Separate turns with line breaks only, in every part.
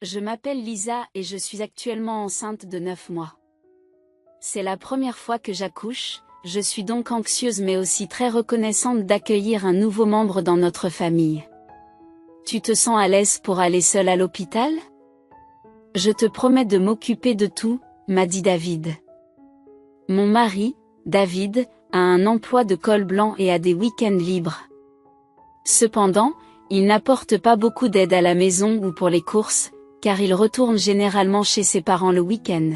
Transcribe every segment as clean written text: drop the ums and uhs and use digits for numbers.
Je m'appelle Lisa et je suis actuellement enceinte de 9 mois. C'est la première fois que j'accouche, je suis donc anxieuse mais aussi très reconnaissante d'accueillir un nouveau membre dans notre famille. Tu te sens à l'aise pour aller seule à l'hôpital? Je te promets de m'occuper de tout, m'a dit David. Mon mari, David, a un emploi de col blanc et a des week-ends libres. Cependant, il n'apporte pas beaucoup d'aide à la maison ou pour les courses, car il retourne généralement chez ses parents le week-end.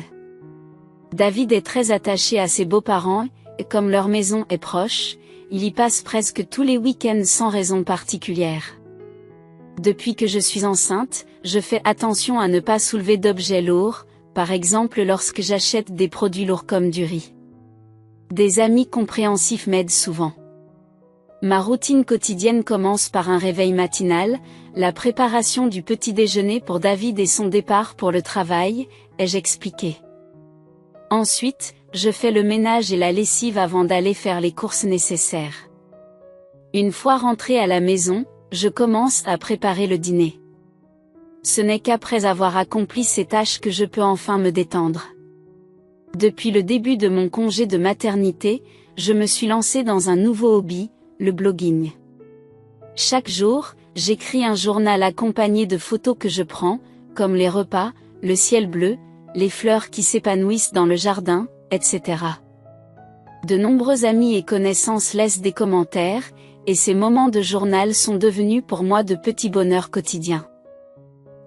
David est très attaché à ses beaux-parents, et comme leur maison est proche, il y passe presque tous les week-ends sans raison particulière. Depuis que je suis enceinte, je fais attention à ne pas soulever d'objets lourds, par exemple lorsque j'achète des produits lourds comme du riz. Des amis compréhensifs m'aident souvent. Ma routine quotidienne commence par un réveil matinal, la préparation du petit déjeuner pour David et son départ pour le travail, ai-je expliqué. Ensuite, je fais le ménage et la lessive avant d'aller faire les courses nécessaires. Une fois rentrée à la maison, je commence à préparer le dîner. Ce n'est qu'après avoir accompli ces tâches que je peux enfin me détendre. Depuis le début de mon congé de maternité, je me suis lancée dans un nouveau hobby, le blogging. Chaque jour, j'écris un journal accompagné de photos que je prends, comme les repas, le ciel bleu, les fleurs qui s'épanouissent dans le jardin, etc. De nombreux amis et connaissances laissent des commentaires, et ces moments de journal sont devenus pour moi de petits bonheurs quotidiens.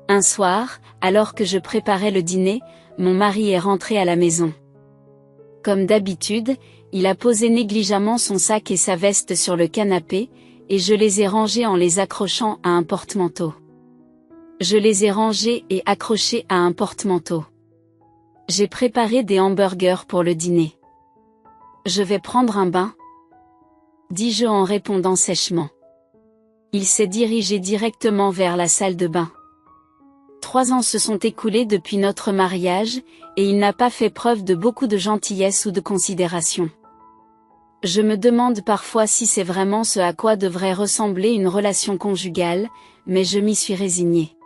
Un soir, alors que je préparais le dîner, mon mari est rentré à la maison. Comme d'habitude, il a posé négligemment son sac et sa veste sur le canapé, et je les ai rangés en les accrochant à un porte-manteau. Je les ai rangés et accrochés à un porte-manteau. J'ai préparé des hamburgers pour le dîner. Je vais prendre un bain, dis-je en répondant sèchement. Il s'est dirigé directement vers la salle de bain. 3 ans se sont écoulés depuis notre mariage, et il n'a pas fait preuve de beaucoup de gentillesse ou de considération. Je me demande parfois si c'est vraiment ce à quoi devrait ressembler une relation conjugale, mais je m'y suis résignée.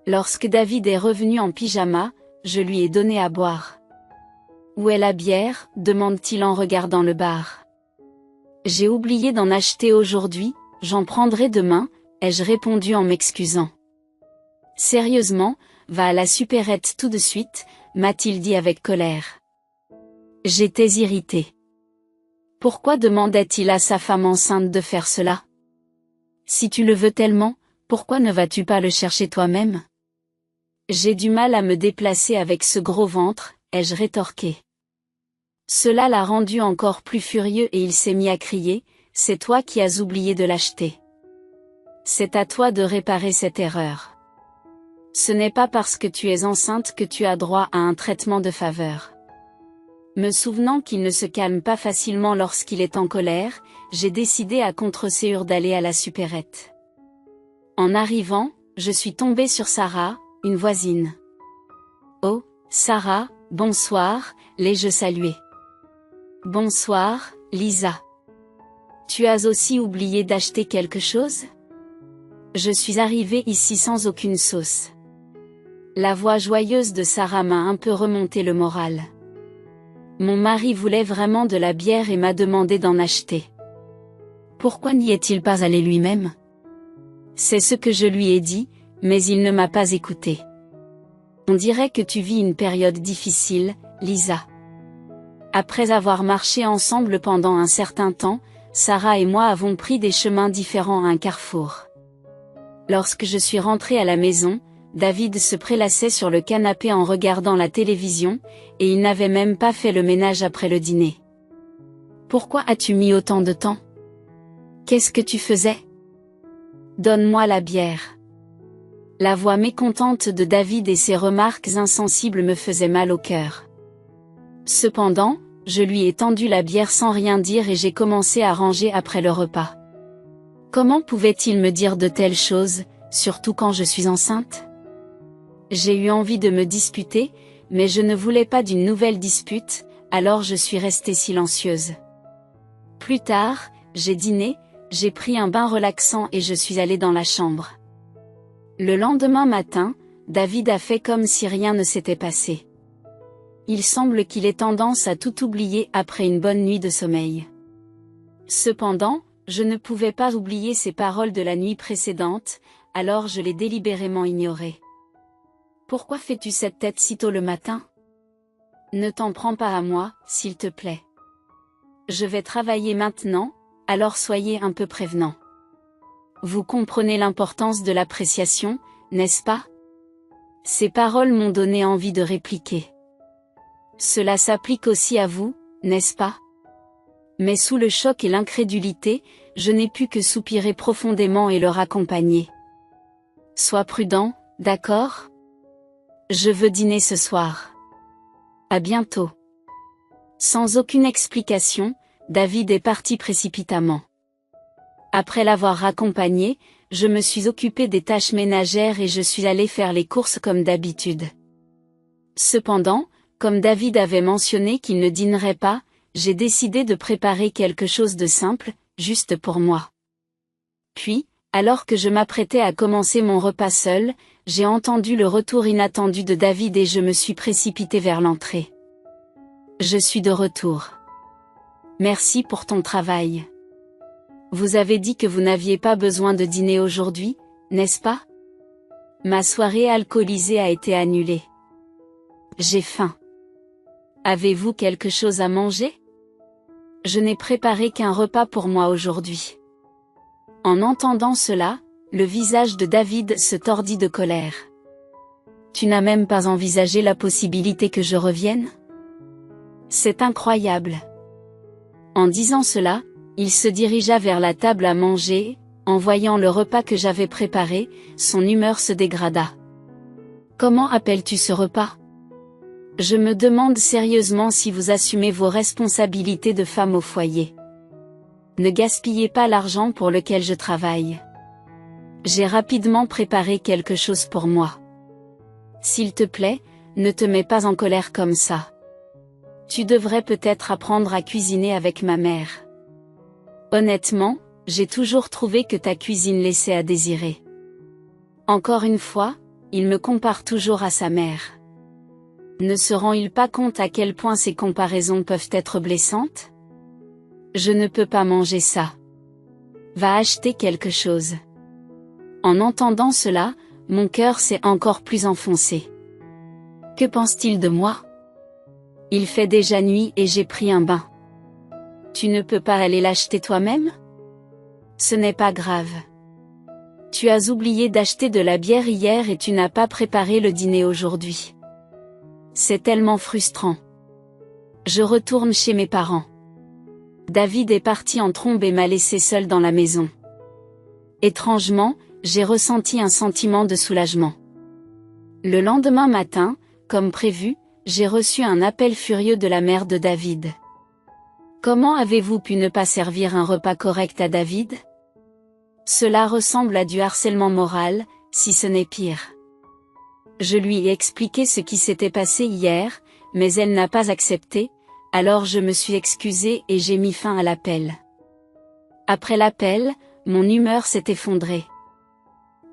Lorsque David est revenu en pyjama, je lui ai donné à boire. « Où est la bière ?» demande-t-il en regardant le bar. « J'ai oublié d'en acheter aujourd'hui, j'en prendrai demain », ai-je répondu en m'excusant. « Sérieusement, va à la supérette tout de suite », m'a-t-il dit avec colère. J'étais irritée. Pourquoi demandait-il à sa femme enceinte de faire cela? Si tu le veux tellement, pourquoi ne vas-tu pas le chercher toi-même? J'ai du mal à me déplacer avec ce gros ventre, ai-je rétorqué. Cela l'a rendu encore plus furieux et il s'est mis à crier, c'est toi qui as oublié de l'acheter. C'est à toi de réparer cette erreur. Ce n'est pas parce que tu es enceinte que tu as droit à un traitement de faveur. Me souvenant qu'il ne se calme pas facilement lorsqu'il est en colère, j'ai décidé à contre-séure d'aller à la supérette. En arrivant, je suis tombée sur Sarah, une voisine. Oh, Sarah, bonsoir, l'ai-je saluée. Bonsoir, Lisa. Tu as aussi oublié d'acheter quelque chose? Je suis arrivée ici sans aucune sauce. La voix joyeuse de Sarah m'a un peu remonté le moral. Mon mari voulait vraiment de la bière et m'a demandé d'en acheter. Pourquoi n'y est-il pas allé lui-même? C'est ce que je lui ai dit, mais il ne m'a pas écouté. On dirait que tu vis une période difficile, Lisa. Après avoir marché ensemble pendant un certain temps, Sarah et moi avons pris des chemins différents à un carrefour. Lorsque je suis rentrée à la maison, David se prélassait sur le canapé en regardant la télévision, et il n'avait même pas fait le ménage après le dîner. Pourquoi as-tu mis autant de temps? Qu'est-ce que tu faisais? Donne-moi la bière. La voix mécontente de David et ses remarques insensibles me faisaient mal au cœur. Cependant, je lui ai tendu la bière sans rien dire et j'ai commencé à ranger après le repas. Comment pouvait-il me dire de telles choses, surtout quand je suis enceinte? J'ai eu envie de me disputer, mais je ne voulais pas d'une nouvelle dispute, alors je suis restée silencieuse. Plus tard, j'ai dîné, j'ai pris un bain relaxant et je suis allée dans la chambre. Le lendemain matin, David a fait comme si rien ne s'était passé. Il semble qu'il ait tendance à tout oublier après une bonne nuit de sommeil. Cependant, je ne pouvais pas oublier ces paroles de la nuit précédente, alors je l'ai délibérément ignoré. Pourquoi fais-tu cette tête si tôt le matin? Ne t'en prends pas à moi, s'il te plaît. Je vais travailler maintenant, alors soyez un peu prévenant. Vous comprenez l'importance de l'appréciation, n'est-ce pas? Ces paroles m'ont donné envie de répliquer. Cela s'applique aussi à vous, n'est-ce pas? Mais sous le choc et l'incrédulité, je n'ai pu que soupirer profondément et le raccompagner. Sois prudent, d'accord? Je veux dîner ce soir. À bientôt. Sans aucune explication, David est parti précipitamment. Après l'avoir raccompagné, je me suis occupée des tâches ménagères et je suis allée faire les courses comme d'habitude. Cependant, comme David avait mentionné qu'il ne dînerait pas, j'ai décidé de préparer quelque chose de simple, juste pour moi. Puis, alors que je m'apprêtais à commencer mon repas seul, j'ai entendu le retour inattendu de David et je me suis précipitée vers l'entrée. Je suis de retour. Merci pour ton travail. Vous avez dit que vous n'aviez pas besoin de dîner aujourd'hui, n'est-ce pas? Ma soirée alcoolisée a été annulée. J'ai faim. Avez-vous quelque chose à manger? Je n'ai préparé qu'un repas pour moi aujourd'hui. En entendant cela, le visage de David se tordit de colère. Tu n'as même pas envisagé la possibilité que je revienne? C'est incroyable. En disant cela, il se dirigea vers la table à manger, en voyant le repas que j'avais préparé, son humeur se dégrada. Comment appelles-tu ce repas? Je me demande sérieusement si vous assumez vos responsabilités de femme au foyer. Ne gaspillez pas l'argent pour lequel je travaille. J'ai rapidement préparé quelque chose pour moi. S'il te plaît, ne te mets pas en colère comme ça. Tu devrais peut-être apprendre à cuisiner avec ma mère. Honnêtement, j'ai toujours trouvé que ta cuisine laissait à désirer. Encore une fois, il me compare toujours à sa mère. Ne se rend-il pas compte à quel point ces comparaisons peuvent être blessantes? Je ne peux pas manger ça. Va acheter quelque chose. En entendant cela, mon cœur s'est encore plus enfoncé. Que pense-t-il de moi? Il fait déjà nuit et j'ai pris un bain. Tu ne peux pas aller l'acheter toi-même? Ce n'est pas grave. Tu as oublié d'acheter de la bière hier et tu n'as pas préparé le dîner aujourd'hui. C'est tellement frustrant. Je retourne chez mes parents. David est parti en trombe et m'a laissé seule dans la maison. Étrangement, j'ai ressenti un sentiment de soulagement. Le lendemain matin, comme prévu, j'ai reçu un appel furieux de la mère de David. Comment avez-vous pu ne pas servir un repas correct à David? Cela ressemble à du harcèlement moral, si ce n'est pire. Je lui ai expliqué ce qui s'était passé hier, mais elle n'a pas accepté, alors je me suis excusée et j'ai mis fin à l'appel. Après l'appel, mon humeur s'est effondrée.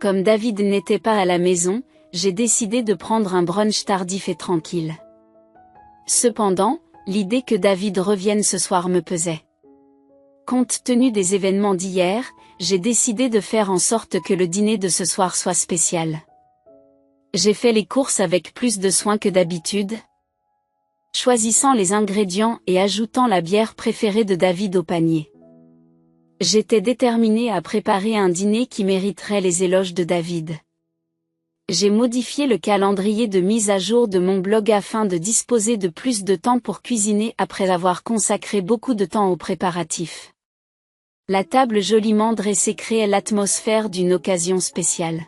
Comme David n'était pas à la maison, j'ai décidé de prendre un brunch tardif et tranquille. Cependant, l'idée que David revienne ce soir me pesait. Compte tenu des événements d'hier, j'ai décidé de faire en sorte que le dîner de ce soir soit spécial. J'ai fait les courses avec plus de soin que d'habitude, choisissant les ingrédients et ajoutant la bière préférée de David au panier. J'étais déterminée à préparer un dîner qui mériterait les éloges de David. J'ai modifié le calendrier de mise à jour de mon blog afin de disposer de plus de temps pour cuisiner après avoir consacré beaucoup de temps aux préparatifs. La table joliment dressée créait l'atmosphère d'une occasion spéciale.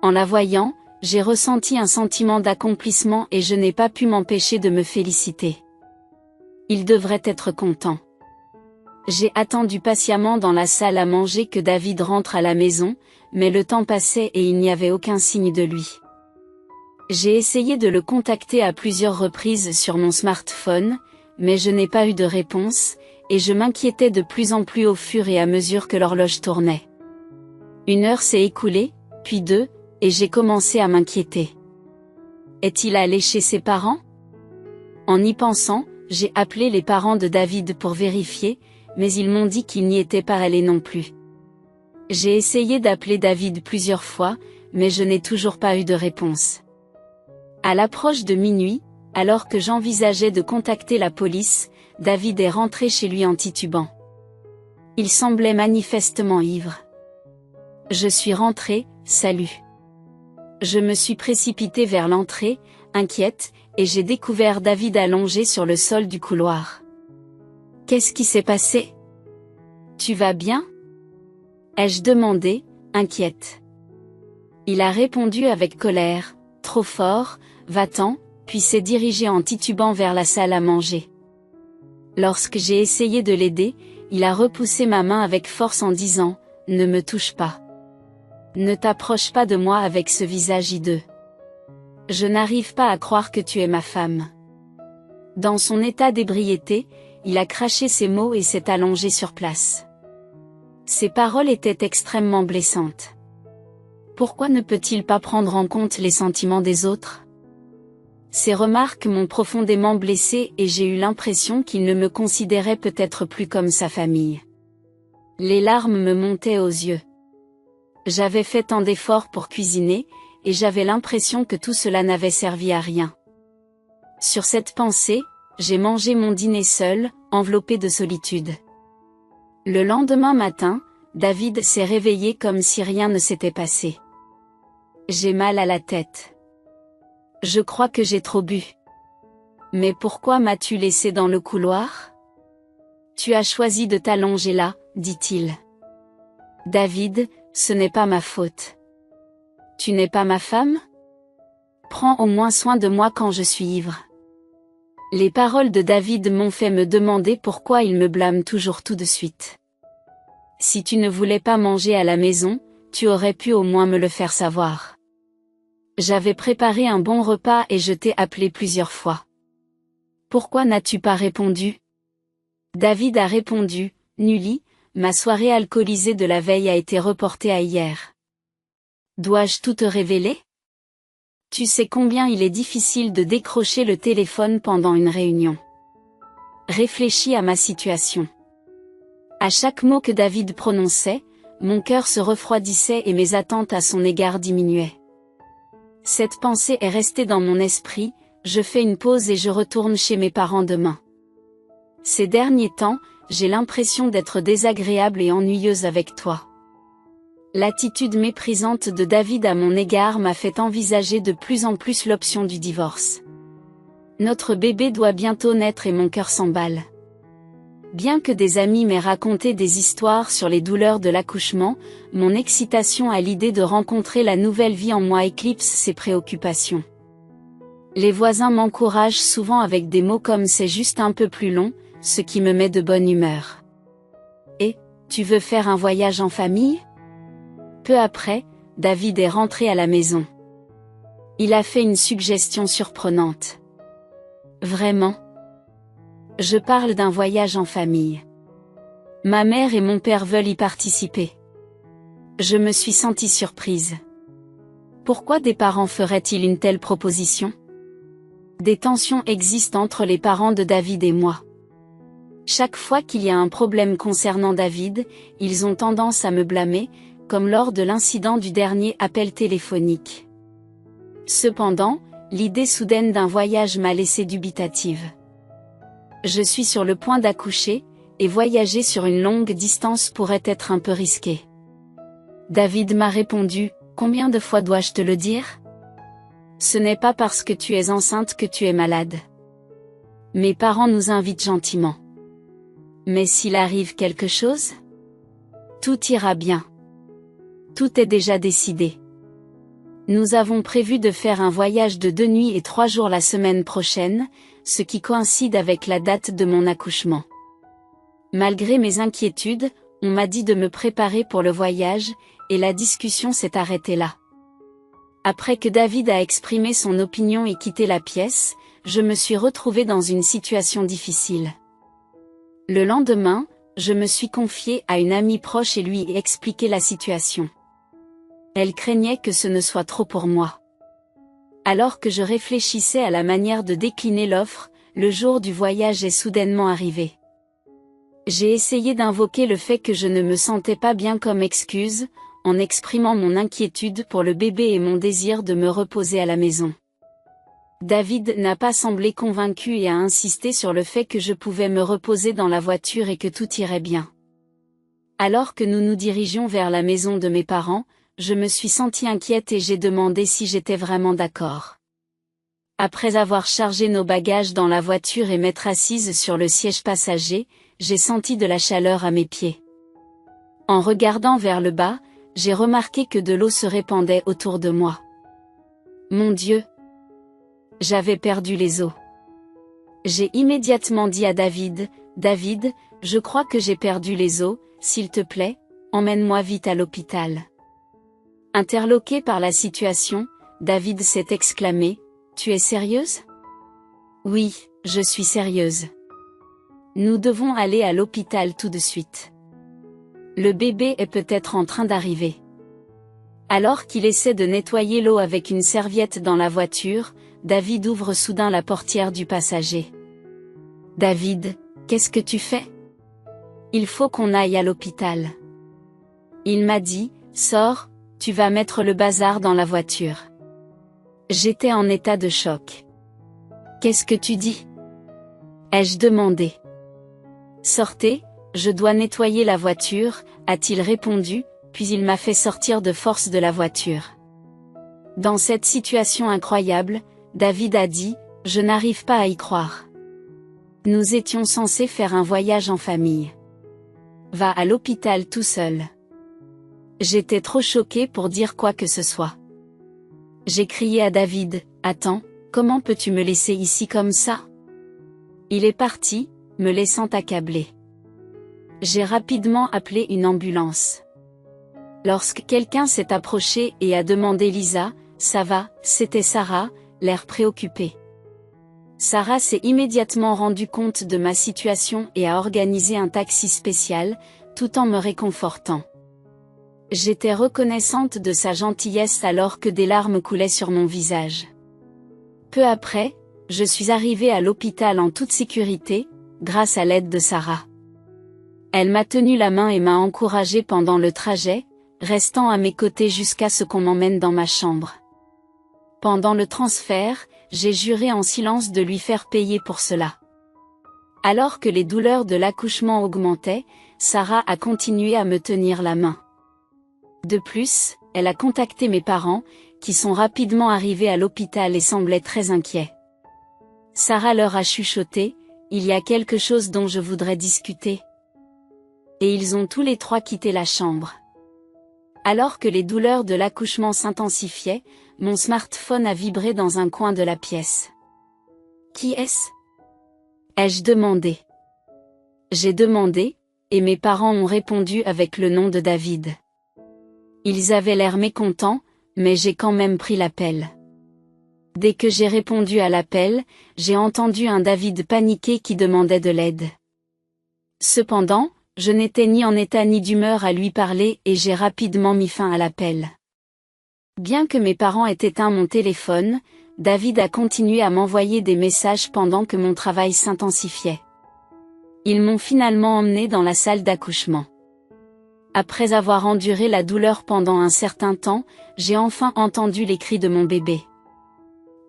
En la voyant, j'ai ressenti un sentiment d'accomplissement et je n'ai pas pu m'empêcher de me féliciter. Il devrait être content. J'ai attendu patiemment dans la salle à manger que David rentre à la maison, mais le temps passait et il n'y avait aucun signe de lui. J'ai essayé de le contacter à plusieurs reprises sur mon smartphone, mais je n'ai pas eu de réponse, et je m'inquiétais de plus en plus au fur et à mesure que l'horloge tournait. 1 heure s'est écoulée, puis 2, Et j'ai commencé à m'inquiéter. Est-il allé chez ses parents? En y pensant, j'ai appelé les parents de David pour vérifier, mais ils m'ont dit qu'ils n'y étaient pas allés non plus. J'ai essayé d'appeler David plusieurs fois, mais je n'ai toujours pas eu de réponse. À l'approche de minuit, alors que j'envisageais de contacter la police, David est rentré chez lui en titubant. Il semblait manifestement ivre. Je suis rentrée, salut. Je me suis précipitée vers l'entrée, inquiète, et j'ai découvert David allongé sur le sol du couloir. Qu'est-ce qui s'est passé? Tu vas bien? Ai-je demandé, inquiète. Il a répondu avec colère, trop fort, va-t'en, puis s'est dirigé en titubant vers la salle à manger. Lorsque j'ai essayé de l'aider, il a repoussé ma main avec force en disant, ne me touche pas. Ne t'approche pas de moi avec ce visage hideux. Je n'arrive pas à croire que tu es ma femme. Dans son état d'ébriété, il a craché ces mots et s'est allongé sur place. Ses paroles étaient extrêmement blessantes. Pourquoi ne peut-il pas prendre en compte les sentiments des autres? Ces remarques m'ont profondément blessée et j'ai eu l'impression qu'il ne me considérait peut-être plus comme sa famille. Les larmes me montaient aux yeux. J'avais fait tant d'efforts pour cuisiner, et j'avais l'impression que tout cela n'avait servi à rien. Sur cette pensée, j'ai mangé mon dîner seul, enveloppé de solitude. Le lendemain matin, David s'est réveillé comme si rien ne s'était passé. J'ai mal à la tête. Je crois que j'ai trop bu. Mais pourquoi m'as-tu laissé dans le couloir? Tu as choisi de t'allonger là, dit-il. David, ce n'est pas ma faute. Tu n'es pas ma femme? Prends au moins soin de moi quand je suis ivre. Les paroles de David m'ont fait me demander pourquoi il me blâme toujours tout de suite. Si tu ne voulais pas manger à la maison, tu aurais pu au moins me le faire savoir. J'avais préparé un bon repas et je t'ai appelé plusieurs fois. Pourquoi n'as-tu pas répondu? David a répondu, Nully, ma soirée alcoolisée de la veille a été reportée à hier. Dois-je tout te révéler? Tu sais combien il est difficile de décrocher le téléphone pendant une réunion. Réfléchis à ma situation. À chaque mot que David prononçait, mon cœur se refroidissait et mes attentes à son égard diminuaient. Cette pensée est restée dans mon esprit, je fais une pause et je retourne chez mes parents demain. Ces derniers temps, j'ai l'impression d'être désagréable et ennuyeuse avec toi. L'attitude méprisante de David à mon égard m'a fait envisager de plus en plus l'option du divorce. Notre bébé doit bientôt naître et mon cœur s'emballe. Bien que des amis m'aient raconté des histoires sur les douleurs de l'accouchement, mon excitation à l'idée de rencontrer la nouvelle vie en moi éclipse ces préoccupations. Les voisins m'encouragent souvent avec des mots comme c'est juste un peu plus long, ce qui me met de bonne humeur. Et, tu veux faire un voyage en famille? Peu après, David est rentré à la maison. Il a fait une suggestion surprenante. Vraiment? Je parle d'un voyage en famille. Ma mère et mon père veulent y participer. Je me suis sentie surprise. Pourquoi des parents feraient-ils une telle proposition? Des tensions existent entre les parents de David et moi. Chaque fois qu'il y a un problème concernant David, ils ont tendance à me blâmer, comme lors de l'incident du dernier appel téléphonique. Cependant, l'idée soudaine d'un voyage m'a laissée dubitative. Je suis sur le point d'accoucher, et voyager sur une longue distance pourrait être un peu risqué. David m'a répondu, combien de fois dois-je te le dire? Ce n'est pas parce que tu es enceinte que tu es malade. Mes parents nous invitent gentiment. Mais s'il arrive quelque chose? Tout ira bien. Tout est déjà décidé. Nous avons prévu de faire un voyage de 2 nuits et 3 jours la semaine prochaine, ce qui coïncide avec la date de mon accouchement. Malgré mes inquiétudes, on m'a dit de me préparer pour le voyage, et la discussion s'est arrêtée là. Après que David a exprimé son opinion et quitté la pièce, je me suis retrouvée dans une situation difficile. Le lendemain, je me suis confiée à une amie proche et lui ai expliqué la situation. Elle craignait que ce ne soit trop pour moi. Alors que je réfléchissais à la manière de décliner l'offre, le jour du voyage est soudainement arrivé. J'ai essayé d'invoquer le fait que je ne me sentais pas bien comme excuse, en exprimant mon inquiétude pour le bébé et mon désir de me reposer à la maison. David n'a pas semblé convaincu et a insisté sur le fait que je pouvais me reposer dans la voiture et que tout irait bien. Alors que nous nous dirigions vers la maison de mes parents, je me suis sentie inquiète et j'ai demandé si j'étais vraiment d'accord. Après avoir chargé nos bagages dans la voiture et m'être assise sur le siège passager, j'ai senti de la chaleur à mes pieds. En regardant vers le bas, j'ai remarqué que de l'eau se répandait autour de moi. Mon Dieu! J'avais perdu les os. J'ai immédiatement dit à David, « David, je crois que j'ai perdu les os, s'il te plaît, emmène-moi vite à l'hôpital. » Interloqué par la situation, David s'est exclamé, « Tu es sérieuse ? » Oui, je suis sérieuse. Nous devons aller à l'hôpital tout de suite. Le bébé est peut-être en train d'arriver. Alors qu'il essaie de nettoyer l'eau avec une serviette dans la voiture, David ouvre soudain la portière du passager. « David, qu'est-ce que tu fais ? Il faut qu'on aille à l'hôpital. » Il m'a dit, « Sors, tu vas mettre le bazar dans la voiture. » J'étais en état de choc. « Qu'est-ce que tu dis ? » ai-je demandé. « Sortez, je dois nettoyer la voiture, » a-t-il répondu, puis il m'a fait sortir de force de la voiture. Dans cette situation incroyable, David a dit, « Je n'arrive pas à y croire. Nous étions censés faire un voyage en famille. Va à l'hôpital tout seul. » J'étais trop choquée pour dire quoi que ce soit. J'ai crié à David, « Attends, comment peux-tu me laisser ici comme ça ?» Il est parti, me laissant accablée. J'ai rapidement appelé une ambulance. Lorsque quelqu'un s'est approché et a demandé Lisa, « Ça va ?» C'était Sarah, l'air préoccupé. Sarah s'est immédiatement rendue compte de ma situation et a organisé un taxi spécial, tout en me réconfortant. J'étais reconnaissante de sa gentillesse alors que des larmes coulaient sur mon visage. Peu après, je suis arrivée à l'hôpital en toute sécurité, grâce à l'aide de Sarah. Elle m'a tenu la main et m'a encouragée pendant le trajet, restant à mes côtés jusqu'à ce qu'on m'emmène dans ma chambre. Pendant le transfert, j'ai juré en silence de lui faire payer pour cela. Alors que les douleurs de l'accouchement augmentaient, Sarah a continué à me tenir la main. De plus, elle a contacté mes parents, qui sont rapidement arrivés à l'hôpital et semblaient très inquiets. Sarah leur a chuchoté, « Il y a quelque chose dont je voudrais discuter. » Et ils ont tous les trois quitté la chambre. Alors que les douleurs de l'accouchement s'intensifiaient, mon smartphone a vibré dans un coin de la pièce. « Qui est-ce ? » ai-je demandé. J'ai demandé, et mes parents ont répondu avec le nom de David. Ils avaient l'air mécontents, mais j'ai quand même pris l'appel. Dès que j'ai répondu à l'appel, j'ai entendu un David paniqué qui demandait de l'aide. Cependant, je n'étais ni en état ni d'humeur à lui parler et j'ai rapidement mis fin à l'appel. Bien que mes parents aient éteint mon téléphone, David a continué à m'envoyer des messages pendant que mon travail s'intensifiait. Ils m'ont finalement emmené dans la salle d'accouchement. Après avoir enduré la douleur pendant un certain temps, j'ai enfin entendu les cris de mon bébé.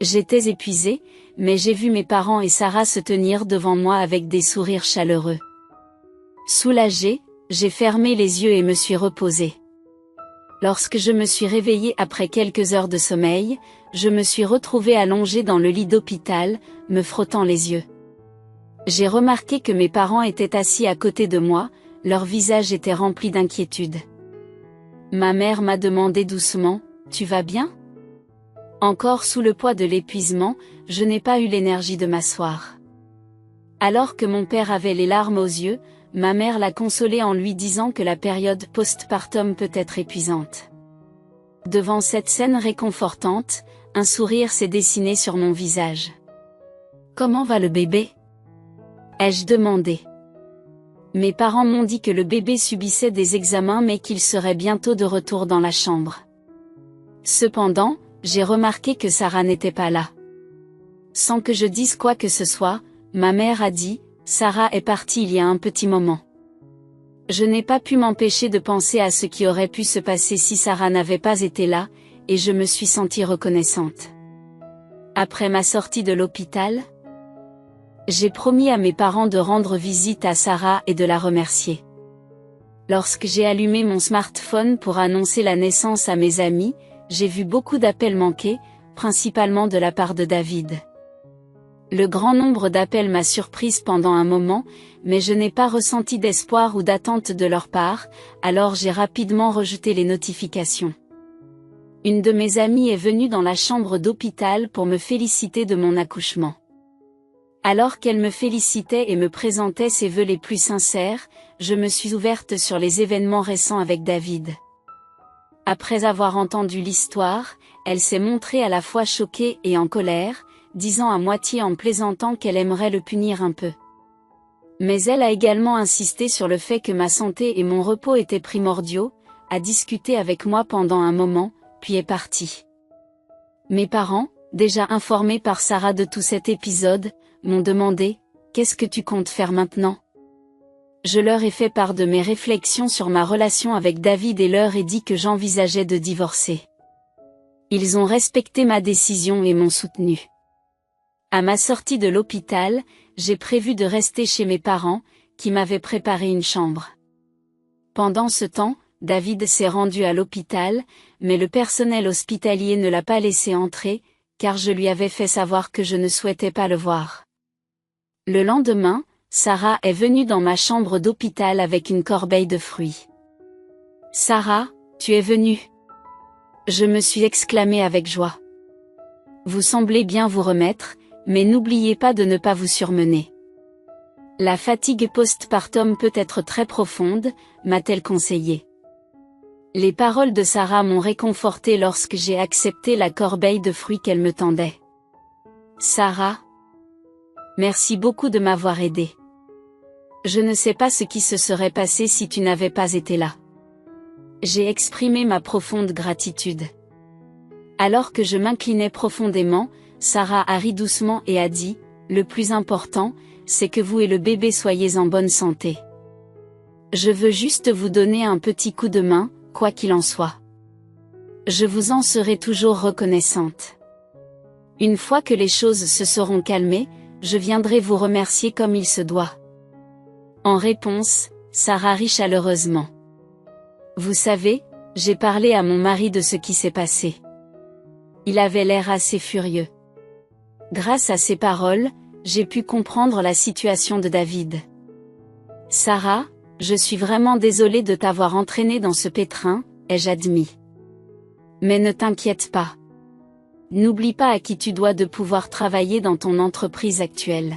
J'étais épuisée, mais j'ai vu mes parents et Sarah se tenir devant moi avec des sourires chaleureux. Soulagée, j'ai fermé les yeux et me suis reposée. Lorsque je me suis réveillée après quelques heures de sommeil, je me suis retrouvée allongée dans le lit d'hôpital, me frottant les yeux. J'ai remarqué que mes parents étaient assis à côté de moi, leur visage était rempli d'inquiétude. Ma mère m'a demandé doucement, « Tu vas bien ? » Encore sous le poids de l'épuisement, je n'ai pas eu l'énergie de m'asseoir. Alors que mon père avait les larmes aux yeux, ma mère l'a consolé en lui disant que la période postpartum peut être épuisante. Devant cette scène réconfortante, un sourire s'est dessiné sur mon visage. « Comment va le bébé ? » ai-je demandé. Mes parents m'ont dit que le bébé subissait des examens mais qu'il serait bientôt de retour dans la chambre. Cependant, j'ai remarqué que Sarah n'était pas là. Sans que je dise quoi que ce soit, ma mère a dit, « Sarah est partie il y a un petit moment. » Je n'ai pas pu m'empêcher de penser à ce qui aurait pu se passer si Sarah n'avait pas été là, et je me suis sentie reconnaissante. Après ma sortie de l'hôpital, j'ai promis à mes parents de rendre visite à Sarah et de la remercier. Lorsque j'ai allumé mon smartphone pour annoncer la naissance à mes amis, j'ai vu beaucoup d'appels manqués, principalement de la part de David. Le grand nombre d'appels m'a surprise pendant un moment, mais je n'ai pas ressenti d'espoir ou d'attente de leur part, alors j'ai rapidement rejeté les notifications. Une de mes amies est venue dans la chambre d'hôpital pour me féliciter de mon accouchement. Alors qu'elle me félicitait et me présentait ses vœux les plus sincères, je me suis ouverte sur les événements récents avec David. Après avoir entendu l'histoire, elle s'est montrée à la fois choquée et en colère, disant à moitié en plaisantant qu'elle aimerait le punir un peu. Mais elle a également insisté sur le fait que ma santé et mon repos étaient primordiaux, a discuté avec moi pendant un moment, puis est partie. Mes parents, déjà informés par Sarah de tout cet épisode, m'ont demandé « Qu'est-ce que tu comptes faire maintenant ?» Je leur ai fait part de mes réflexions sur ma relation avec David et leur ai dit que j'envisageais de divorcer. Ils ont respecté ma décision et m'ont soutenu. À ma sortie de l'hôpital, j'ai prévu de rester chez mes parents, qui m'avaient préparé une chambre. Pendant ce temps, David s'est rendu à l'hôpital, mais le personnel hospitalier ne l'a pas laissé entrer, car je lui avais fait savoir que je ne souhaitais pas le voir. Le lendemain, Sarah est venue dans ma chambre d'hôpital avec une corbeille de fruits. « Sarah, tu es venue !» Je me suis exclamée avec joie. « Vous semblez bien vous remettre, mais n'oubliez pas de ne pas vous surmener. La fatigue postpartum peut être très profonde, m'a-t-elle conseillé. » Les paroles de Sarah m'ont réconfortée lorsque j'ai accepté la corbeille de fruits qu'elle me tendait. « Sarah, merci beaucoup de m'avoir aidée. Je ne sais pas ce qui se serait passé si tu n'avais pas été là. » J'ai exprimé ma profonde gratitude. Alors que je m'inclinais profondément, Sarah a ri doucement et a dit, « Le plus important, c'est que vous et le bébé soyez en bonne santé. Je veux juste vous donner un petit coup de main, quoi qu'il en soit. Je vous en serai toujours reconnaissante. Une fois que les choses se seront calmées, je viendrai vous remercier comme il se doit. » En réponse, Sarah rit chaleureusement. Vous savez, j'ai parlé à mon mari de ce qui s'est passé. Il avait l'air assez furieux. Grâce à ces paroles, j'ai pu comprendre la situation de David. Sarah, je suis vraiment désolée de t'avoir entraînée dans ce pétrin, ai-je admis. Mais ne t'inquiète pas. N'oublie pas à qui tu dois de pouvoir travailler dans ton entreprise actuelle.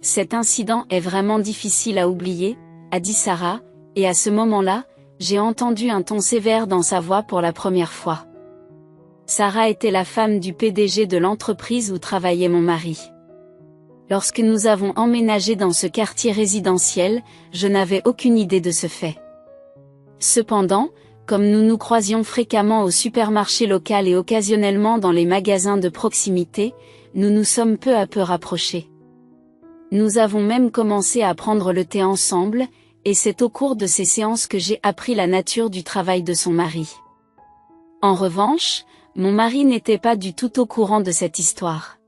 Cet incident est vraiment difficile à oublier, a dit Sarah, et à ce moment-là, j'ai entendu un ton sévère dans sa voix pour la première fois. Sarah était la femme du PDG de l'entreprise où travaillait mon mari. Lorsque nous avons emménagé dans ce quartier résidentiel, je n'avais aucune idée de ce fait. Cependant, comme nous nous croisions fréquemment au supermarché local et occasionnellement dans les magasins de proximité, nous nous sommes peu à peu rapprochés. Nous avons même commencé à prendre le thé ensemble, et c'est au cours de ces séances que j'ai appris la nature du travail de son mari. En revanche, mon mari n'était pas du tout au courant de cette histoire.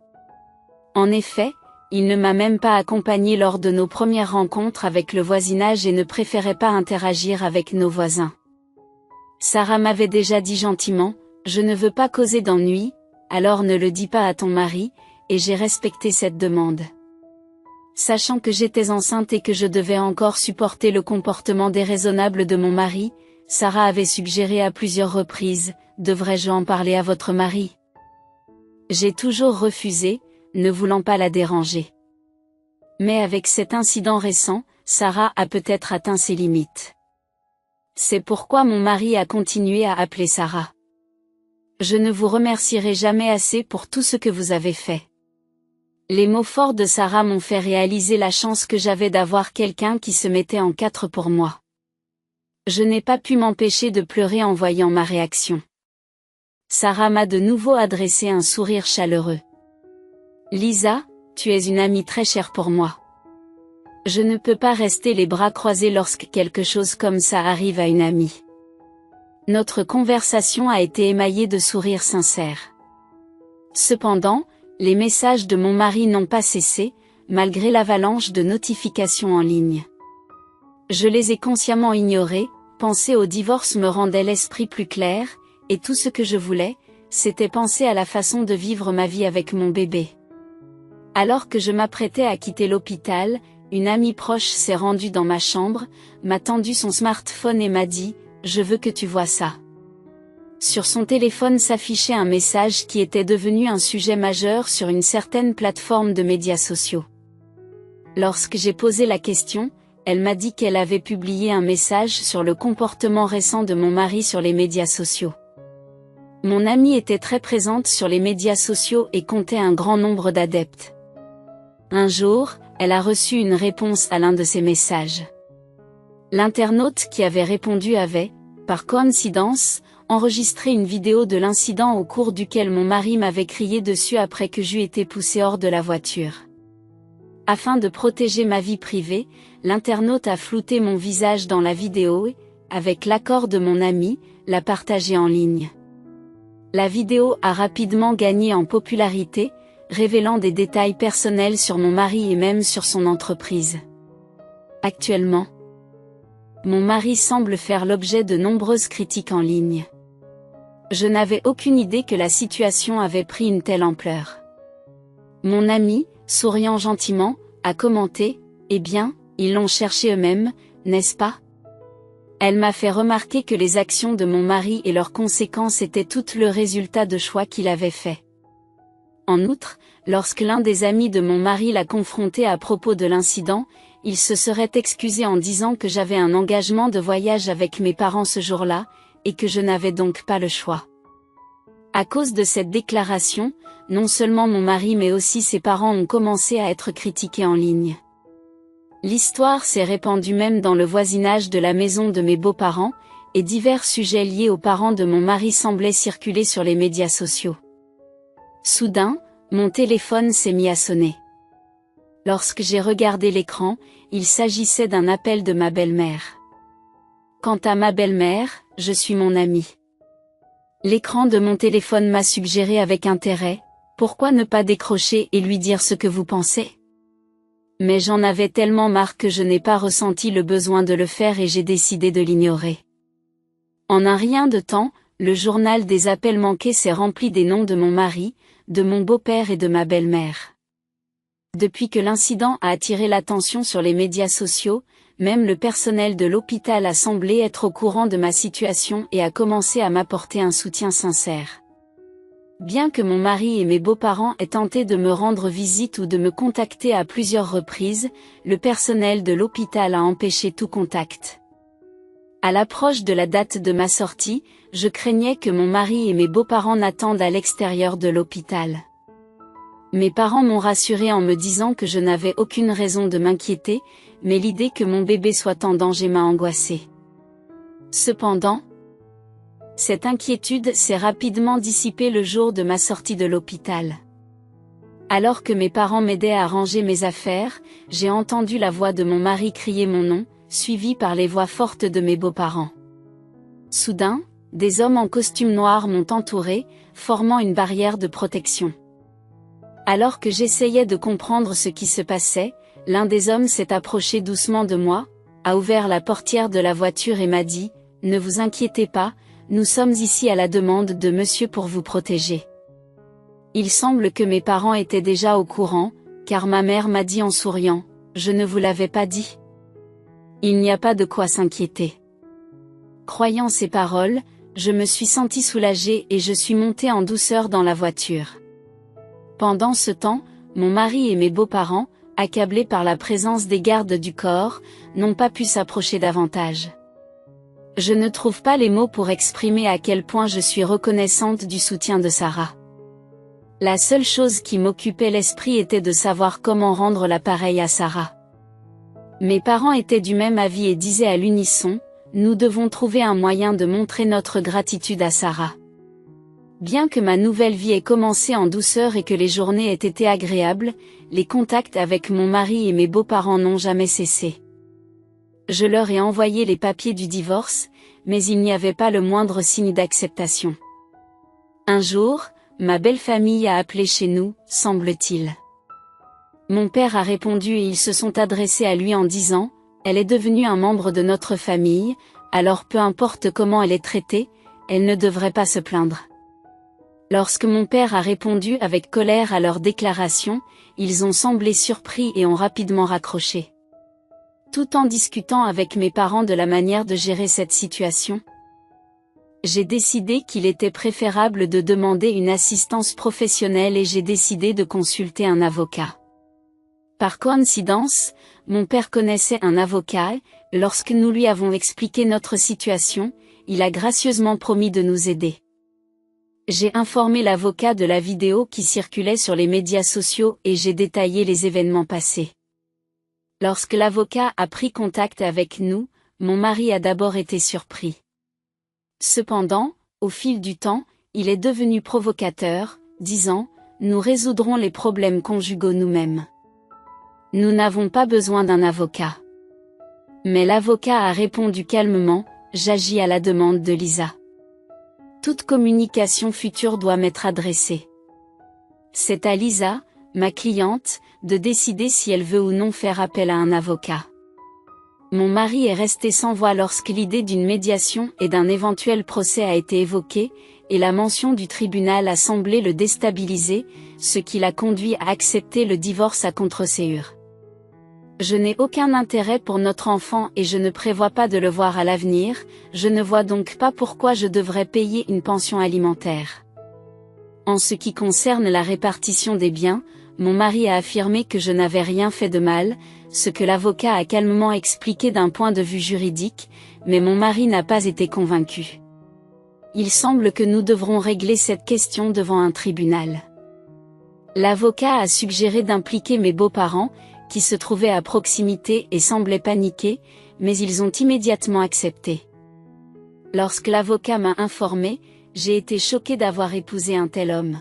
En effet, il ne m'a même pas accompagné lors de nos premières rencontres avec le voisinage et ne préférait pas interagir avec nos voisins. Sarah m'avait déjà dit gentiment, « Je ne veux pas causer d'ennui, alors ne le dis pas à ton mari », et j'ai respecté cette demande. Sachant que j'étais enceinte et que je devais encore supporter le comportement déraisonnable de mon mari, Sarah avait suggéré à plusieurs reprises, « Devrais-je en parler à votre mari ?» J'ai toujours refusé, ne voulant pas la déranger. Mais avec cet incident récent, Sarah a peut-être atteint ses limites. C'est pourquoi mon mari a continué à appeler Sarah. Je ne vous remercierai jamais assez pour tout ce que vous avez fait. Les mots forts de Sarah m'ont fait réaliser la chance que j'avais d'avoir quelqu'un qui se mettait en quatre pour moi. Je n'ai pas pu m'empêcher de pleurer en voyant ma réaction. Sarah m'a de nouveau adressé un sourire chaleureux. Lisa, tu es une amie très chère pour moi. Je ne peux pas rester les bras croisés lorsque quelque chose comme ça arrive à une amie. Notre conversation a été émaillée de sourires sincères. Cependant, les messages de mon mari n'ont pas cessé, malgré l'avalanche de notifications en ligne. Je les ai consciemment ignorés, penser au divorce me rendait l'esprit plus clair, et tout ce que je voulais, c'était penser à la façon de vivre ma vie avec mon bébé. Alors que je m'apprêtais à quitter l'hôpital, une amie proche s'est rendue dans ma chambre, m'a tendu son smartphone et m'a dit « Je veux que tu vois ça ». Sur son téléphone s'affichait un message qui était devenu un sujet majeur sur une certaine plateforme de médias sociaux. Lorsque j'ai posé la question, elle m'a dit qu'elle avait publié un message sur le comportement récent de mon mari sur les médias sociaux. Mon amie était très présente sur les médias sociaux et comptait un grand nombre d'adeptes. Un jour, elle a reçu une réponse à l'un de ses messages. L'internaute qui avait répondu avait, par coïncidence, enregistré une vidéo de l'incident au cours duquel mon mari m'avait crié dessus après que j'eus été poussé hors de la voiture. Afin de protéger ma vie privée, l'internaute a flouté mon visage dans la vidéo et, avec l'accord de mon ami, l'a partagée en ligne. La vidéo a rapidement gagné en popularité, révélant des détails personnels sur mon mari et même sur son entreprise. Actuellement, mon mari semble faire l'objet de nombreuses critiques en ligne. Je n'avais aucune idée que la situation avait pris une telle ampleur. Mon ami, souriant gentiment, a commenté « Eh bien, ils l'ont cherché eux-mêmes, n'est-ce pas ?» Elle m'a fait remarquer que les actions de mon mari et leurs conséquences étaient toutes le résultat de choix qu'il avait faits. En outre, lorsque l'un des amis de mon mari l'a confronté à propos de l'incident, il se serait excusé en disant que j'avais un engagement de voyage avec mes parents ce jour-là, et que je n'avais donc pas le choix. À cause de cette déclaration, non seulement mon mari mais aussi ses parents ont commencé à être critiqués en ligne. L'histoire s'est répandue même dans le voisinage de la maison de mes beaux-parents, et divers sujets liés aux parents de mon mari semblaient circuler sur les médias sociaux. Soudain, mon téléphone s'est mis à sonner. Lorsque j'ai regardé l'écran, il s'agissait d'un appel de ma belle-mère. Quant à ma belle-mère, je suis mon amie. L'écran de mon téléphone m'a suggéré avec intérêt, pourquoi ne pas décrocher et lui dire ce que vous pensez ? Mais j'en avais tellement marre que je n'ai pas ressenti le besoin de le faire et j'ai décidé de l'ignorer. En un rien de temps, le journal des appels manqués s'est rempli des noms de mon mari, de mon beau-père et de ma belle-mère. Depuis que l'incident a attiré l'attention sur les médias sociaux, même le personnel de l'hôpital a semblé être au courant de ma situation et a commencé à m'apporter un soutien sincère. Bien que mon mari et mes beaux-parents aient tenté de me rendre visite ou de me contacter à plusieurs reprises, le personnel de l'hôpital a empêché tout contact. À l'approche de la date de ma sortie, je craignais que mon mari et mes beaux-parents n'attendent à l'extérieur de l'hôpital. Mes parents m'ont rassuré en me disant que je n'avais aucune raison de m'inquiéter, mais l'idée que mon bébé soit en danger m'a angoissée. Cependant, cette inquiétude s'est rapidement dissipée le jour de ma sortie de l'hôpital. Alors que mes parents m'aidaient à ranger mes affaires, j'ai entendu la voix de mon mari crier mon nom, suivie par les voix fortes de mes beaux-parents. Soudain, des hommes en costume noir m'ont entouré, formant une barrière de protection. Alors que j'essayais de comprendre ce qui se passait, l'un des hommes s'est approché doucement de moi, a ouvert la portière de la voiture et m'a dit « Ne vous inquiétez pas, nous sommes ici à la demande de monsieur pour vous protéger. » Il semble que mes parents étaient déjà au courant, car ma mère m'a dit en souriant « Je ne vous l'avais pas dit ?» Il n'y a pas de quoi s'inquiéter. Croyant ces paroles, je me suis sentie soulagée et je suis montée en douceur dans la voiture. Pendant ce temps, mon mari et mes beaux-parents, accablés par la présence des gardes du corps, n'ont pas pu s'approcher davantage. Je ne trouve pas les mots pour exprimer à quel point je suis reconnaissante du soutien de Sarah. La seule chose qui m'occupait l'esprit était de savoir comment rendre l'appareil à Sarah. Mes parents étaient du même avis et disaient à l'unisson, nous devons trouver un moyen de montrer notre gratitude à Sarah. Bien que ma nouvelle vie ait commencé en douceur et que les journées aient été agréables, les contacts avec mon mari et mes beaux-parents n'ont jamais cessé. Je leur ai envoyé les papiers du divorce, mais il n'y avait pas le moindre signe d'acceptation. Un jour, ma belle famille a appelé chez nous, semble-t-il. Mon père a répondu et ils se sont adressés à lui en disant « Elle est devenue un membre de notre famille, alors peu importe comment elle est traitée, elle ne devrait pas se plaindre. » Lorsque mon père a répondu avec colère à leur déclaration, ils ont semblé surpris et ont rapidement raccroché. Tout en discutant avec mes parents de la manière de gérer cette situation, j'ai décidé qu'il était préférable de demander une assistance professionnelle et j'ai décidé de consulter un avocat. Par coïncidence, mon père connaissait un avocat, et lorsque nous lui avons expliqué notre situation, il a gracieusement promis de nous aider. J'ai informé l'avocat de la vidéo qui circulait sur les médias sociaux et j'ai détaillé les événements passés. Lorsque l'avocat a pris contact avec nous, mon mari a d'abord été surpris. Cependant, au fil du temps, il est devenu provocateur, disant « Nous résoudrons les problèmes conjugaux nous-mêmes. Nous n'avons pas besoin d'un avocat. » Mais l'avocat a répondu calmement « J'agis à la demande de Lisa. Toute communication future doit m'être adressée. C'est à Lisa, ma cliente, de décider si elle veut ou non faire appel à un avocat. » Mon mari est resté sans voix lorsque l'idée d'une médiation et d'un éventuel procès a été évoquée, et la mention du tribunal a semblé le déstabiliser, ce qui l'a conduit à accepter le divorce à contre-ségur. Je n'ai aucun intérêt pour notre enfant et je ne prévois pas de le voir à l'avenir, je ne vois donc pas pourquoi je devrais payer une pension alimentaire. En ce qui concerne la répartition des biens, mon mari a affirmé que je n'avais rien fait de mal, ce que l'avocat a calmement expliqué d'un point de vue juridique, mais mon mari n'a pas été convaincu. Il semble que nous devrons régler cette question devant un tribunal. L'avocat a suggéré d'impliquer mes beaux-parents, qui se trouvaient à proximité et semblaient paniqués, mais ils ont immédiatement accepté. Lorsque l'avocat m'a informé, j'ai été choquée d'avoir épousé un tel homme.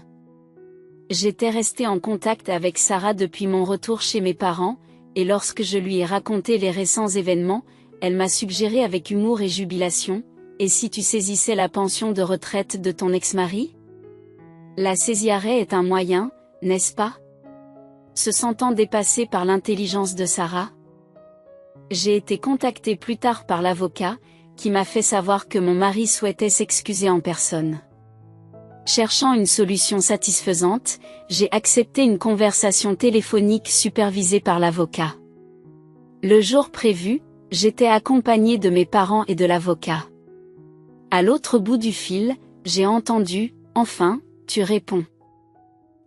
J'étais restée en contact avec Sarah depuis mon retour chez mes parents, et lorsque je lui ai raconté les récents événements, elle m'a suggéré avec humour et jubilation « Et si tu saisissais la pension de retraite de ton ex-mari ? La saisirait est un moyen, n'est-ce pas ?» Se sentant dépassée par l'intelligence de Sarah, j'ai été contactée plus tard par l'avocat, qui m'a fait savoir que mon mari souhaitait s'excuser en personne. Cherchant une solution satisfaisante, j'ai accepté une conversation téléphonique supervisée par l'avocat. Le jour prévu, j'étais accompagnée de mes parents et de l'avocat. À l'autre bout du fil, j'ai entendu « Enfin, tu réponds.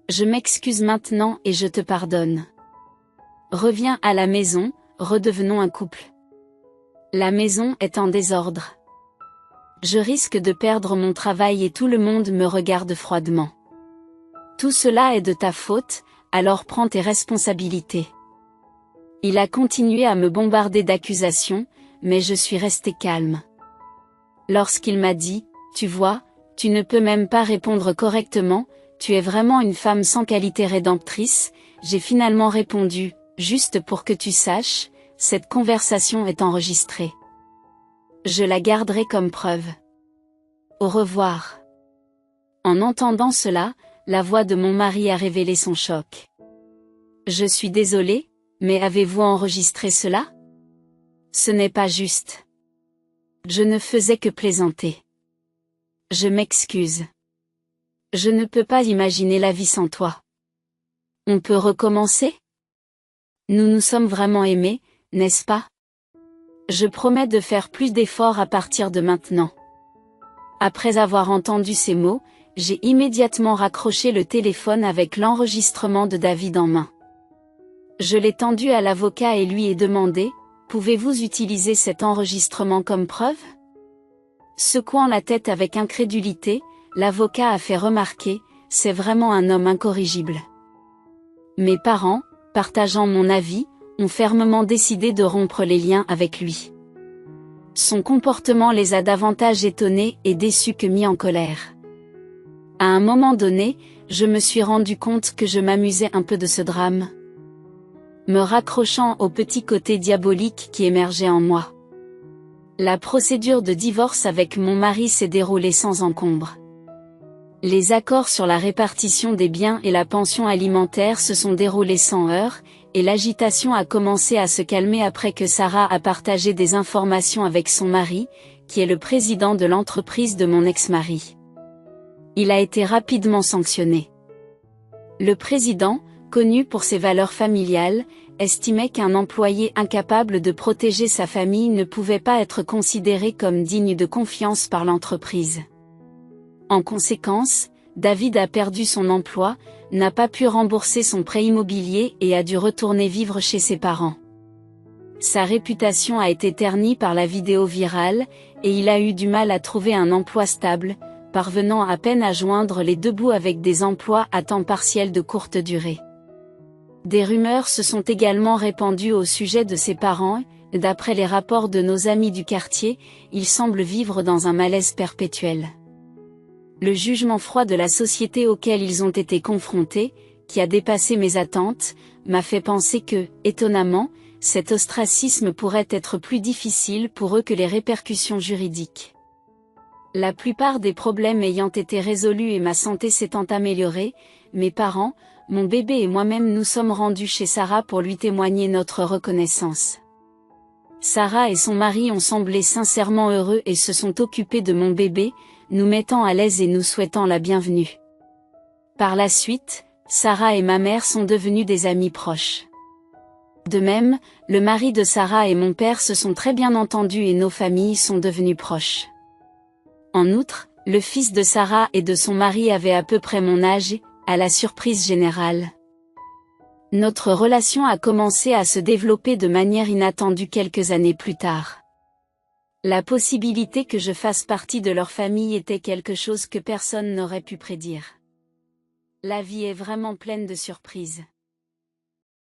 Je m'excuse maintenant et je te pardonne. Reviens à la maison, redevenons un couple. La maison est en désordre. Je risque de perdre mon travail et tout le monde me regarde froidement. Tout cela est de ta faute, alors prends tes responsabilités. » Il a continué à me bombarder d'accusations, mais je suis restée calme. Lorsqu'il m'a dit « Tu vois, tu ne peux même pas répondre correctement, tu es vraiment une femme sans qualité rédemptrice », j'ai finalement répondu « Juste pour que tu saches, cette conversation est enregistrée. Je la garderai comme preuve. Au revoir. » En entendant cela, la voix de mon mari a révélé son choc. « Je suis désolée, mais avez-vous enregistré cela ? Ce n'est pas juste. Je ne faisais que plaisanter. Je m'excuse. Je ne peux pas imaginer la vie sans toi. On peut recommencer ? Nous nous sommes vraiment aimés, n'est-ce pas ? Je promets de faire plus d'efforts à partir de maintenant. » Après avoir entendu ces mots, j'ai immédiatement raccroché le téléphone avec l'enregistrement de David en main. Je l'ai tendu à l'avocat et lui ai demandé « Pouvez-vous utiliser cet enregistrement comme preuve ?» Secouant la tête avec incrédulité, l'avocat a fait remarquer « C'est vraiment un homme incorrigible. » Mes parents, partageant mon avis, ont fermement décidé de rompre les liens avec lui. Son comportement les a davantage étonnés et déçus que mis en colère. À un moment donné, je me suis rendu compte que je m'amusais un peu de ce drame, me raccrochant au petit côté diabolique qui émergeait en moi. La procédure de divorce avec mon mari s'est déroulée sans encombre. Les accords sur la répartition des biens et la pension alimentaire se sont déroulés sans heurts, et l'agitation a commencé à se calmer après que Sarah a partagé des informations avec son mari, qui est le président de l'entreprise de mon ex-mari. Il a été rapidement sanctionné. Le président, connu pour ses valeurs familiales, estimait qu'un employé incapable de protéger sa famille ne pouvait pas être considéré comme digne de confiance par l'entreprise. En conséquence, David a perdu son emploi, n'a pas pu rembourser son prêt immobilier et a dû retourner vivre chez ses parents. Sa réputation a été ternie par la vidéo virale, et il a eu du mal à trouver un emploi stable, parvenant à peine à joindre les deux bouts avec des emplois à temps partiel de courte durée. Des rumeurs se sont également répandues au sujet de ses parents, et d'après les rapports de nos amis du quartier, ils semblent vivre dans un malaise perpétuel. Le jugement froid de la société auquel ils ont été confrontés, qui a dépassé mes attentes, m'a fait penser que, étonnamment, cet ostracisme pourrait être plus difficile pour eux que les répercussions juridiques. La plupart des problèmes ayant été résolus et ma santé s'étant améliorée, mes parents, mon bébé et moi-même nous sommes rendus chez Sarah pour lui témoigner notre reconnaissance. Sarah et son mari ont semblé sincèrement heureux et se sont occupés de mon bébé, nous mettant à l'aise et nous souhaitant la bienvenue. Par la suite, Sarah et ma mère sont devenus des amis proches. De même, le mari de Sarah et mon père se sont très bien entendus et nos familles sont devenues proches. En outre, le fils de Sarah et de son mari avait à peu près mon âge, à la surprise générale. Notre relation a commencé à se développer de manière inattendue quelques années plus tard. La possibilité que je fasse partie de leur famille était quelque chose que personne n'aurait pu prédire. La vie est vraiment pleine de surprises.